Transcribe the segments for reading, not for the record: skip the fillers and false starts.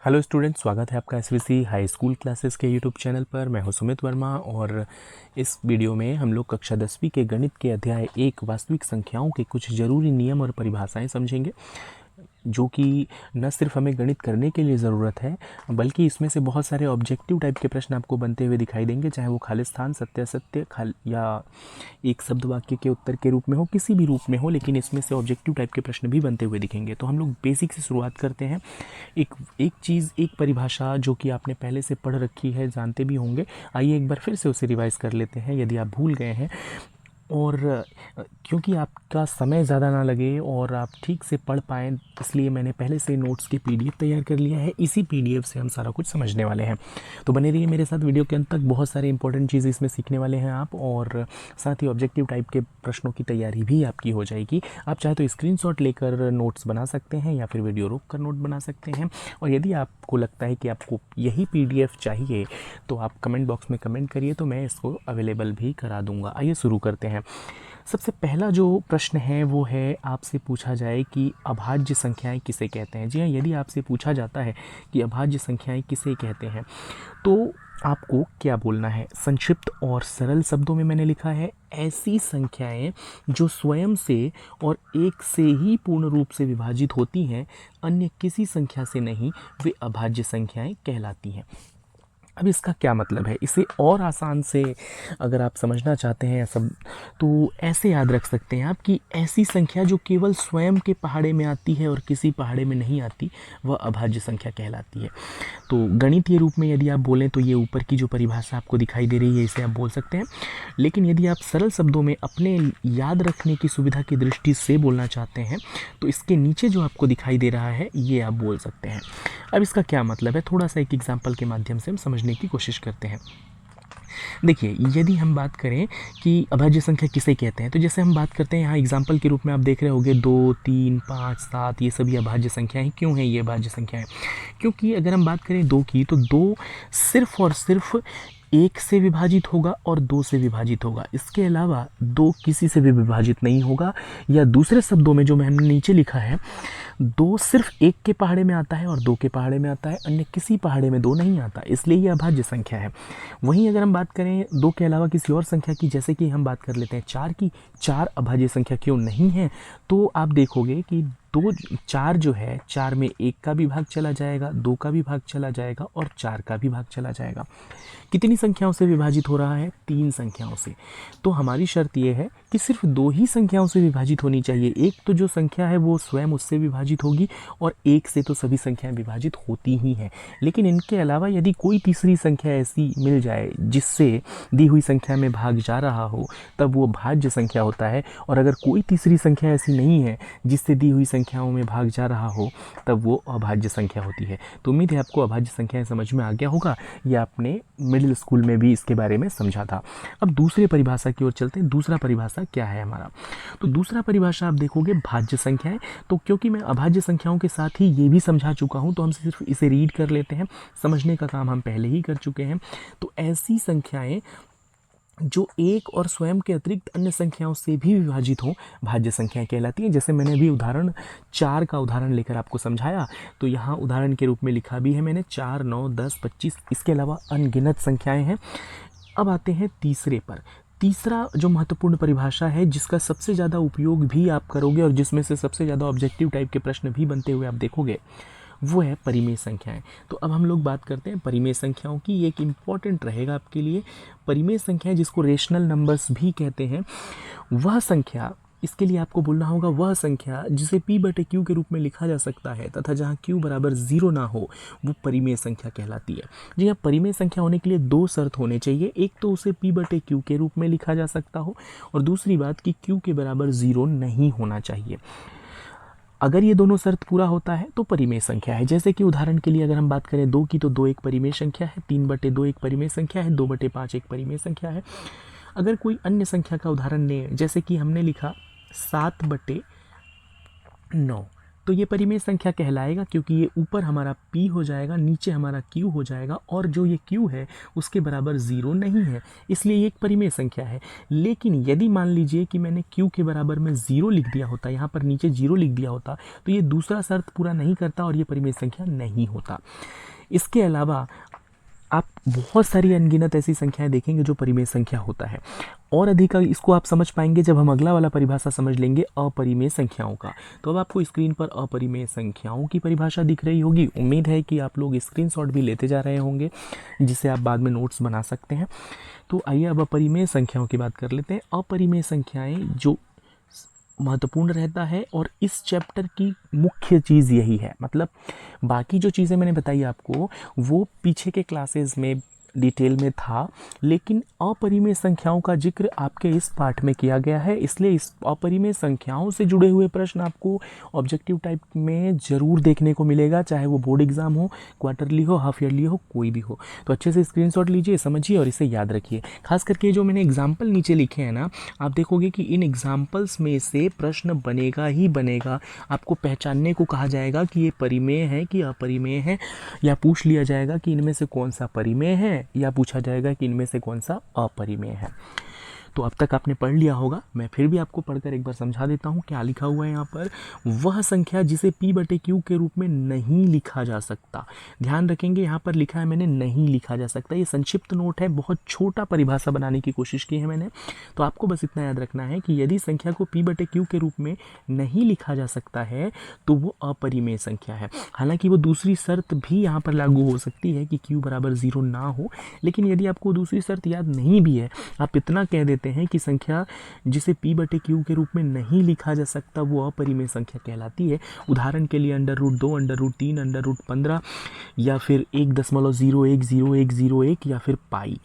Hello student, स्वागत है आपका एसवीसी हाई स्कूल क्लासेस के यूट्यूब चैनल पर। मैं हूं सुमित वर्मा और इस वीडियो में हम लोग कक्षा 10वीं के गणित के अध्याय 1 वास्तविक संख्याओं के कुछ ज़रूरी नियम और परिभाषाएं समझेंगे, जो कि न सिर्फ हमें गणित करने के लिए ज़रूरत है बल्कि इसमें से बहुत सारे ऑब्जेक्टिव टाइप के प्रश्न आपको बनते हुए दिखाई देंगे, चाहे वो खालिस्तान, सत्य या एक शब्द वाक्य के उत्तर के रूप में हो, किसी भी रूप में हो, लेकिन इसमें से ऑब्जेक्टिव टाइप के प्रश्न भी बनते हुए दिखेंगे। तो हम लोग बेसिक से शुरुआत करते हैं। एक एक चीज़, एक परिभाषा जो कि आपने पहले से पढ़ रखी है, जानते भी होंगे। आइए एक बार फिर से उसे रिवाइज़ कर लेते हैं यदि आप भूल गए हैं, और क्योंकि आपका समय ज़्यादा ना लगे और आप ठीक से पढ़ पाएँ, इसलिए मैंने पहले से नोट्स की पीडीएफ तैयार कर लिया है। इसी पीडीएफ से हम सारा कुछ समझने वाले हैं, तो बने रहिए मेरे साथ वीडियो के अंत तक। बहुत सारे इंपॉर्टेंट चीज़ें इसमें सीखने वाले हैं आप, और साथ ही ऑब्जेक्टिव टाइप के प्रश्नों की तैयारी भी आपकी हो जाएगी। आप चाहे तो स्क्रीनशॉट लेकर नोट्स बना सकते हैं या फिर वीडियो रोक कर नोट बना सकते हैं। और यदि आपको लगता है कि आपको यही पीडीएफ चाहिए तो आप कमेंट बॉक्स में कमेंट करिए, तो मैं इसको अवेलेबल भी करा दूंगा। आइए शुरू करते हैं। सबसे पहला जो प्रश्न है वो है, आपसे पूछा जाए कि अभाज्य संख्याएं किसे कहते हैं। जी हाँ, यदि आपसे पूछा जाता है कि अभाज्य संख्याएं किसे कहते हैं तो आपको क्या बोलना है। संक्षिप्त और सरल शब्दों में मैंने लिखा है, ऐसी संख्याएं जो स्वयं से और एक से ही पूर्ण रूप से विभाजित होती हैं, अन्य किसी संख्या से नहीं, वे अभाज्य संख्याएं कहलाती हैं। अब इसका क्या मतलब है, इसे और आसान से अगर आप समझना चाहते हैं सब, तो ऐसे याद रख सकते हैं आप कि ऐसी संख्या जो केवल स्वयं के पहाड़े में आती है और किसी पहाड़े में नहीं आती, वह अभाज्य संख्या कहलाती है। तो गणितीय रूप में यदि आप बोलें तो ये ऊपर की जो परिभाषा आपको दिखाई दे रही है, इसे आप बोल सकते हैं। लेकिन यदि आप सरल शब्दों में अपने याद रखने की सुविधा की दृष्टि से बोलना चाहते हैं तो इसके नीचे जो आपको दिखाई दे रहा है ये आप बोल सकते हैं। अब इसका क्या मतलब है, थोड़ा सा एक एग्जाम्पल के माध्यम से हम समझने की कोशिश करते हैं। देखिए, यदि हम बात करें कि अभाज्य संख्या किसे कहते हैं, तो जैसे हम बात करते हैं, यहाँ एग्जाम्पल के रूप में आप देख रहे होंगे 2, 3, 5, 7, ये सभी अभाज्य संख्याएं। क्यों हैं ये अभाज्य संख्याएं? क्योंकि अगर हम बात करें 2 की, तो 2 सिर्फ और सिर्फ 1 से विभाजित होगा और 2 से विभाजित होगा। इसके अलावा 2 किसी से भी विभाजित नहीं होगा, या दूसरे शब्दों में जो मैंने नीचे लिखा है, 2 सिर्फ 1 के पहाड़े में आता है और 2 के पहाड़े में आता है, अन्य किसी पहाड़े में 2 नहीं आता, इसलिए ये अभाज्य संख्या है। वहीं अगर हम बात करें 2 के अलावा किसी और संख्या की, जैसे कि हम बात कर लेते हैं 4 की, 4 अभाज्य संख्या क्यों नहीं है, तो आप देखोगे कि 4 जो है, 4 में 1 का भी भाग चला जाएगा, 2 का भी भाग चला जाएगा और 4 का भी भाग चला जाएगा। कितनी संख्याओं से विभाजित हो रहा है? 3 संख्याओं से। तो हमारी शर्त ये है कि सिर्फ 2 ही संख्याओं से विभाजित होनी चाहिए। एक तो जो संख्या है वो स्वयं उससे विभाजित होगी, और 1 से तो सभी संख्याएं विभाजित होती ही हैं। लेकिन इनके अलावा यदि कोई तीसरी संख्या ऐसी मिल जाए जिससे दी हुई संख्या में भाग जा रहा हो, तब वो भाज्य संख्या होता है। और अगर कोई तीसरी संख्या ऐसी नहीं है जिससे दी हुई संख्याओं में भाग जा रहा हो, तब वो अभाज्य संख्या होती है। तो उम्मीद है आपको अभाज्य संख्याएं समझ में आ गया होगा, या आपने मिडिल स्कूल में भी इसके बारे में समझा था। अब दूसरी परिभाषा की ओर चलते हैं। दूसरा परिभाषा क्या है हमारा? तो दूसरा परिभाषा आप देखोगे भाज्य संख्याएं। तो क्योंकि मैं अभाज्य संख्याओं के साथ ही ये भी समझा चुका हूं, तो हम सिर्फ इसे रीड कर लेते हैं, समझने का काम हम पहले ही कर चुके हैं। तो ऐसी संख्याएं जो एक और स्वयं के अतिरिक्त अन्य संख्याओं से भी विभाजित हों, भाज्य संख्याएं कहलाती हैं। जैसे मैंने अभी उदाहरण 4 का उदाहरण लेकर आपको समझाया, तो यहाँ उदाहरण के रूप में लिखा भी है मैंने 4, 9, 10, 25, इसके अलावा अनगिनत संख्याएं हैं। अब आते हैं तीसरे पर। तीसरा जो महत्वपूर्ण परिभाषा है, जिसका सबसे ज़्यादा उपयोग भी आप करोगे और जिसमें से सबसे ज़्यादा ऑब्जेक्टिव टाइप के प्रश्न भी बनते हुए आप देखोगे, वो है परिमेय संख्याएं। तो अब हम लोग बात करते हैं परिमेय संख्याओं की। ये एक इम्पॉर्टेंट रहेगा आपके लिए। परिमेय संख्याएं, जिसको रेशनल नंबर्स भी कहते हैं, वह संख्या, इसके लिए आपको बोलना होगा वह संख्या जिसे p/q के रूप में लिखा जा सकता है तथा जहां q बराबर 0 ना हो, वो परिमेय संख्या कहलाती है। जी हाँ, परिमेय संख्या होने के लिए 2 शर्त होने चाहिए। एक तो उसे p/q के रूप में लिखा जा सकता हो, और दूसरी बात कि q के बराबर 0 नहीं होना चाहिए। अगर ये दोनों शर्त पूरा होता है तो परिमेय संख्या है। जैसे कि उदाहरण के लिए अगर हम बात करें 2 की, तो 2 एक परिमेय संख्या है, 3/2 एक परिमेय संख्या है, 2/5 एक परिमेय संख्या है। अगर कोई अन्य संख्या का उदाहरण लें, जैसे कि हमने लिखा 7/9, तो ये परिमेय संख्या कहलाएगा, क्योंकि ये ऊपर हमारा p हो जाएगा, नीचे हमारा q हो जाएगा, और जो ये q है उसके बराबर 0 नहीं है, इसलिए ये एक परिमेय संख्या है। लेकिन यदि मान लीजिए कि मैंने q के बराबर में 0 लिख दिया होता, यहाँ पर नीचे 0 लिख दिया होता, तो ये दूसरा शर्त पूरा नहीं करता और ये परिमेय संख्या नहीं होता। इसके अलावा आप बहुत सारी अनगिनत ऐसी संख्याएं देखेंगे जो परिमेय संख्या होता है, और अधिक इसको आप समझ पाएंगे जब हम अगला वाला परिभाषा समझ लेंगे अपरिमेय संख्याओं का। तो अब आपको स्क्रीन पर अपरिमेय संख्याओं की परिभाषा दिख रही होगी। उम्मीद है कि आप लोग स्क्रीनशॉट भी लेते जा रहे होंगे, जिसे आप बाद में नोट्स बना सकते हैं। तो आइए अब अपरिमेय संख्याओं की बात कर लेते हैं। अपरिमेय संख्याएं जो महत्वपूर्ण रहता है, और इस चैप्टर की मुख्य चीज़ यही है, मतलब बाकी जो चीज़ें मैंने बताई आपको वो पीछे के क्लासेस में डिटेल में था, लेकिन अपरिमेय संख्याओं का जिक्र आपके इस पाठ में किया गया है, इसलिए इस अपरिमेय संख्याओं से जुड़े हुए प्रश्न आपको ऑब्जेक्टिव टाइप में ज़रूर देखने को मिलेगा, चाहे वो बोर्ड एग्जाम हो, क्वार्टरली हो, हाफ ईयरली हो, कोई भी हो। तो अच्छे से स्क्रीनशॉट लीजिए, समझिए और इसे याद रखिए। खास करके जो मैंने एग्जाम्पल नीचे लिखे हैं ना, आप देखोगे कि इन एग्जाम्पल्स में से प्रश्न बनेगा ही बनेगा। आपको पहचानने को कहा जाएगा कि ये परिमेय है कि अपरिमेय है, या पूछ लिया जाएगा कि इनमें से कौन सा परिमेय है, या पूछा जाएगा कि इनमें से कौन सा अपरिमेय है। तो अब तक आपने पढ़ लिया होगा, मैं फिर भी आपको पढ़कर एक बार समझा देता हूँ क्या लिखा हुआ है यहाँ पर। वह संख्या जिसे p/q के रूप में नहीं लिखा जा सकता। ध्यान रखेंगे यहाँ पर लिखा है मैंने नहीं लिखा जा सकता, ये संक्षिप्त नोट है, बहुत छोटा परिभाषा बनाने की कोशिश की है मैंने। तो आपको बस इतना याद रखना है कि यदि संख्या को p/q के रूप में नहीं लिखा जा सकता है तो वो अपरिमेय संख्या है। हालांकि वो दूसरी शर्त भी यहाँ पर लागू हो सकती है कि q बराबर 0 ना हो, लेकिन यदि आपको दूसरी शर्त याद नहीं भी है, आप इतना कह देते हैं कि संख्या जिसे p/q के रूप में नहीं लिखा जा सकता वो अपरिमेय संख्या कहलाती है। उदाहरण के लिए √2, √3, √15, या फिर 1.0101001 या फिर पाई।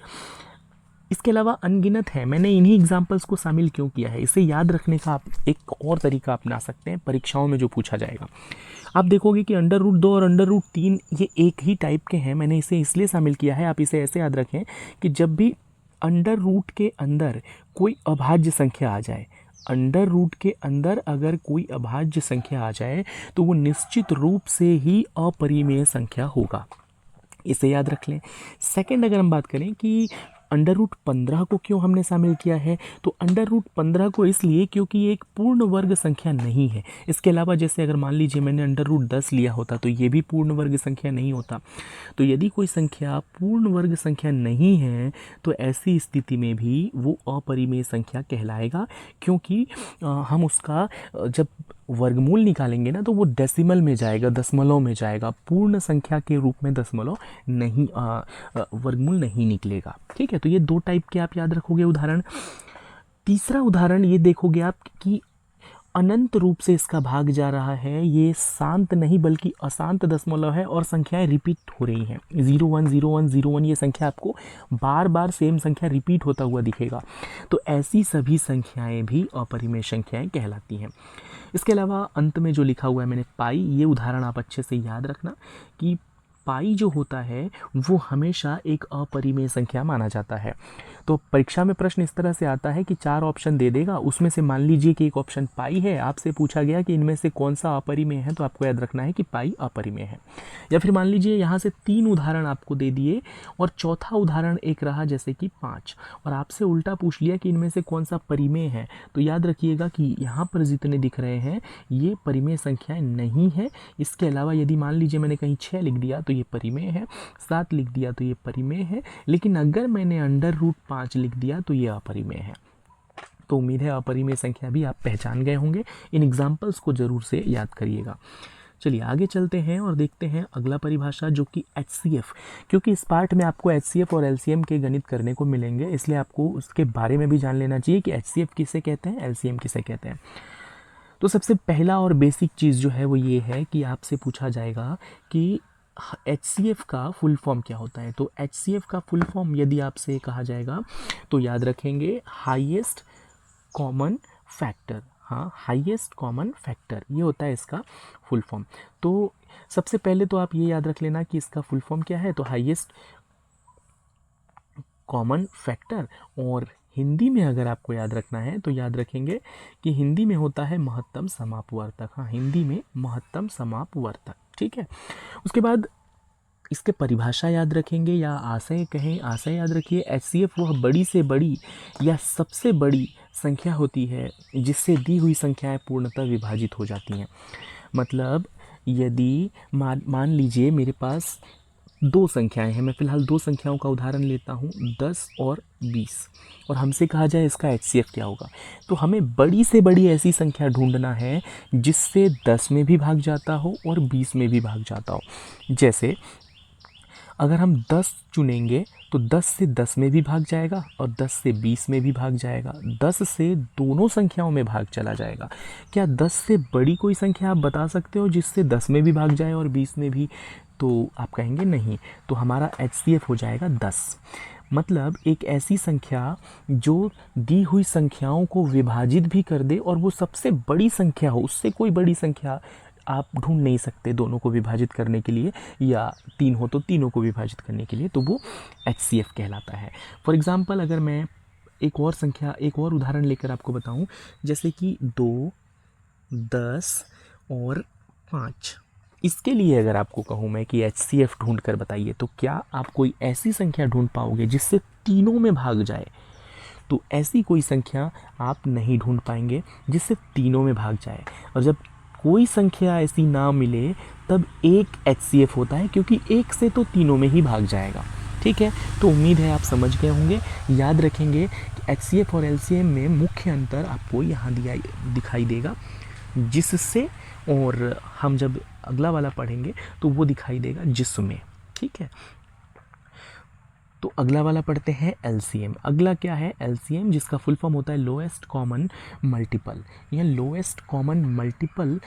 इसके अलावा अनगिनत है। मैंने इन्हीं एग्जाम्पल्स को शामिल क्यों किया है, इसे याद रखने का आप एक और तरीका अपना सकते हैं परीक्षाओं में जो पूछा जाएगा। आप देखोगे कि √2 और √3 ये एक ही टाइप के हैं, मैंने इसे इसलिए शामिल किया है। आप इसे ऐसे याद रखें कि जब भी अंडर रूट के अंदर कोई अभाज्य संख्या आ जाए, अंडर रूट के अंदर अगर कोई अभाज्य संख्या आ जाए तो वो निश्चित रूप से ही अपरिमेय संख्या होगा, इसे याद रख लें। सेकंड, अगर हम बात करें कि √15 को क्यों हमने शामिल किया है, तो √15 को इसलिए क्योंकि ये एक पूर्ण वर्ग संख्या नहीं है। इसके अलावा जैसे अगर मान लीजिए मैंने √10 लिया होता तो ये भी पूर्ण वर्ग संख्या नहीं होता। तो यदि कोई संख्या पूर्ण वर्ग संख्या नहीं है तो ऐसी स्थिति में भी वो अपरिमेय संख्या कहलाएगा, क्योंकि हम उसका जब वर्गमूल निकालेंगे ना तो वो डेसिमल में जाएगा, दशमलव में जाएगा, पूर्ण संख्या के रूप में दशमलव नहीं, वर्गमूल नहीं निकलेगा। ठीक है, तो ये दो टाइप के आप याद रखोगे उदाहरण। तीसरा उदाहरण ये देखोगे आप कि अनंत रूप से इसका भाग जा रहा है, ये शांत नहीं बल्कि अशांत दशमलव है और संख्याएं रिपीट हो रही हैं। 01 01 01 ये संख्या आपको बार बार सेम संख्या रिपीट होता हुआ दिखेगा, तो ऐसी सभी संख्याएं भी अपरिमेय संख्याएं कहलाती हैं। इसके अलावा अंत में जो लिखा हुआ है मैंने पाई, ये उदाहरण आप अच्छे से याद रखना कि पाई जो होता है वो हमेशा एक अपरिमेय संख्या माना जाता है। तो परीक्षा में प्रश्न इस तरह से आता है कि 4 ऑप्शन दे देगा, उसमें से मान लीजिए कि एक ऑप्शन पाई है, आपसे पूछा गया कि इनमें से कौन सा अपरिमेय है, तो आपको याद रखना है कि पाई अपरिमेय है। या फिर मान लीजिए यहाँ से 3 उदाहरण आपको दे दिए और चौथा उदाहरण एक रहा जैसे कि 5, और आपसे उल्टा पूछ लिया कि इनमें से कौन सा परिमेय है, तो याद रखिएगा कि यहाँ पर जितने दिख रहे हैं ये परिमेय संख्याएं नहीं है। इसके अलावा यदि मान लीजिए मैंने कहीं 6 लिख दिया तो ये परिमेय है, 7 लिख दिया तो ये परिमेय है, लेकिन अगर मैंने √5 लिख दिया तो ये अपरिमेय है। तो उम्मीद है अपरिमेय संख्या भी आप पहचान गए होंगे। इन एग्जाम्पल्स को जरूर से याद करिएगा। चलिए आगे चलते हैं और देखते हैं अगला परिभाषा जो कि HCF, क्योंकि इस पार्ट में आपको HCF और LCM के गणित करने को मिलेंगे, इसलिए आपको उसके बारे में भी जान लेना चाहिए कि HCF किसे कहते हैं, LCM किसे कहते हैं। तो सबसे पहला और बेसिक चीज़ जो है वो ये है कि आपसे पूछा जाएगा कि HCF का फुल फॉर्म क्या होता है। तो HCF का फुल फॉर्म यदि आपसे कहा जाएगा तो याद रखेंगे हाईएस्ट कॉमन फैक्टर। हाँ, हाईएस्ट कॉमन फैक्टर ये होता है इसका फुल फॉर्म। तो सबसे पहले तो आप ये याद रख लेना कि इसका फुल फॉर्म क्या है। तो हाईएस्ट कॉमन फैक्टर, और हिंदी में अगर आपको याद रखना है तो याद रखेंगे कि हिंदी में होता है महत्तम समापवर्तक। हाँ, हिंदी में महत्तम समापवर्तक। ठीक है। उसके बाद इसके परिभाषा याद रखेंगे या आशय कहें, आशय याद रखिए। HCF वह बड़ी से बड़ी या सबसे बड़ी संख्या होती है जिससे दी हुई संख्याएं पूर्णतः विभाजित हो जाती हैं। मतलब यदि मान लीजिए मेरे पास दो संख्याएं हैं, मैं फ़िलहाल दो संख्याओं का उदाहरण लेता हूं, 10 और 20, और हमसे कहा जाए इसका HCF क्या होगा, तो हमें बड़ी से बड़ी ऐसी संख्या ढूंढना है जिससे 10 में भी भाग जाता हो और 20 में भी भाग जाता हो। जैसे अगर हम 10 चुनेंगे तो 10 से 10 में भी भाग जाएगा और 10 से 20 में भी भाग जाएगा, 10 से दोनों संख्याओं में भाग चला जाएगा। क्या 10 से बड़ी कोई संख्या आप बता सकते हो जिससे 10 में भी भाग जाए और 20 में भी? तो आप कहेंगे नहीं, तो हमारा HCF हो जाएगा 10। मतलब एक ऐसी संख्या जो दी हुई संख्याओं को विभाजित भी कर दे और वो सबसे बड़ी संख्या हो, उससे कोई बड़ी संख्या आप ढूंढ नहीं सकते दोनों को विभाजित करने के लिए, या 3 हो तो तीनों को विभाजित करने के लिए, तो वो HCF कहलाता है। फॉर एग्ज़ाम्पल अगर मैं एक और उदाहरण लेकर आपको बताऊं, जैसे कि 2, 10 और 5, इसके लिए अगर आपको कहूँ मैं कि HCF ढूंढ कर बताइए, तो क्या आप कोई ऐसी संख्या ढूंढ पाओगे जिससे तीनों में भाग जाए? तो ऐसी कोई संख्या आप नहीं ढूंढ पाएंगे जिससे तीनों में भाग जाए। और जब कोई संख्या ऐसी ना मिले तब एक HCF होता है, क्योंकि एक से तो तीनों में ही भाग जाएगा। ठीक है, तो उम्मीद है आप समझ गए होंगे। याद रखेंगे कि HCF और LCM में मुख्य अंतर आपको यहाँ दिखाई देगा, जिससे, और हम जब अगला वाला पढ़ेंगे तो वो दिखाई देगा जिसमें। ठीक है, तो अगला वाला पढ़ते हैं LCM। अगला क्या है? LCM, जिसका फुल फॉर्म होता है लोएस्ट कॉमन मल्टीपल। यह लोएस्ट कॉमन मल्टीपल,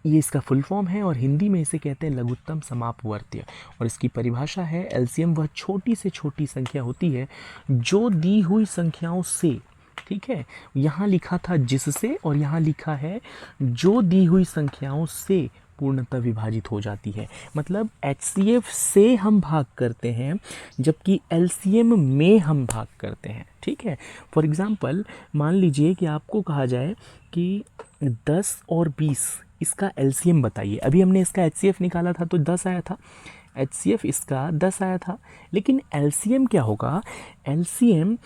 ये इसका फुल फॉर्म है और हिंदी में इसे कहते हैं लघुत्तम समापवर्त्य। और इसकी परिभाषा है LCM वह छोटी से छोटी संख्या होती है जो दी हुई संख्याओं से, ठीक है, यहाँ लिखा था जिससे और यहाँ लिखा है जो दी हुई संख्याओं से पूर्णतः विभाजित हो जाती है। मतलब HCF से हम भाग करते हैं जबकि LCM में हम भाग करते हैं। ठीक है, फॉर एग्ज़ाम्पल मान लीजिए कि आपको कहा जाए कि 10 और 20 इसका LCM बताइए। अभी हमने इसका HCF निकाला था तो 10 आया था, HCF इसका 10 आया था, लेकिन LCM क्या होगा? LCM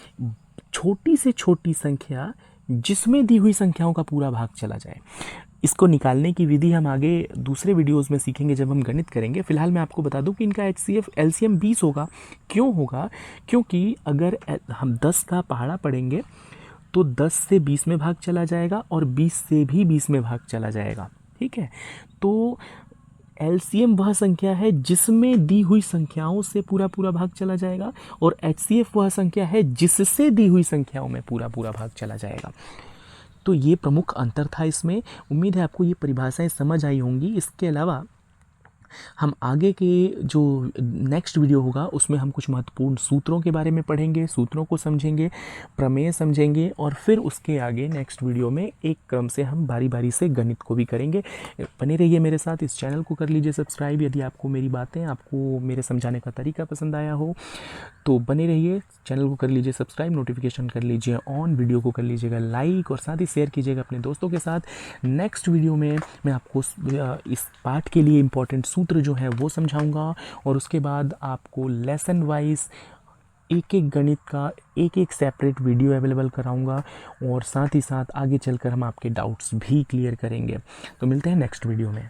छोटी से छोटी संख्या जिसमें दी हुई संख्याओं का पूरा भाग चला जाए। इसको निकालने की विधि हम आगे दूसरे वीडियोस में सीखेंगे जब हम गणित करेंगे। फिलहाल मैं आपको बता दूं कि इनका LCM 20 होगा। क्यों होगा? क्योंकि अगर हम 10 का पहाड़ा पढ़ेंगे तो 10 से 20 में भाग चला जाएगा और 20 से भी 20 में भाग चला जाएगा। ठीक है, तो LCM वह संख्या है जिसमें दी हुई संख्याओं से पूरा भाग चला जाएगा और HCF वह संख्या है जिससे दी हुई संख्याओं में पूरा भाग चला जाएगा। तो ये प्रमुख अंतर था इसमें। उम्मीद है आपको ये परिभाषाएं समझ आई होंगी। इसके अलावा हम आगे के जो नेक्स्ट वीडियो होगा उसमें हम कुछ महत्वपूर्ण सूत्रों के बारे में पढ़ेंगे, सूत्रों को समझेंगे, प्रमेय समझेंगे और फिर उसके आगे नेक्स्ट वीडियो में एक क्रम से हम बारी बारी से गणित को भी करेंगे। बने रहिए मेरे साथ। इस चैनल को कर लीजिए सब्सक्राइब यदि आपको मेरी बातें, आपको मेरे समझाने का तरीका पसंद आया हो तो बने रहिए। चैनल को कर लीजिए सब्सक्राइब, नोटिफिकेशन कर लीजिए ऑन, वीडियो को कर लीजिएगा लाइक और साथ ही शेयर कीजिएगा अपने दोस्तों के साथ। नेक्स्ट वीडियो में मैं आपको इस पाठ के लिए इम्पॉर्टेंट सूत्र जो है वो समझाऊंगा और उसके बाद आपको लेसन वाइज एक एक गणित का एक सेपरेट वीडियो अवेलेबल कराऊंगा और साथ ही साथ आगे चलकर हम आपके डाउट्स भी क्लियर करेंगे। तो मिलते हैं नेक्स्ट वीडियो में।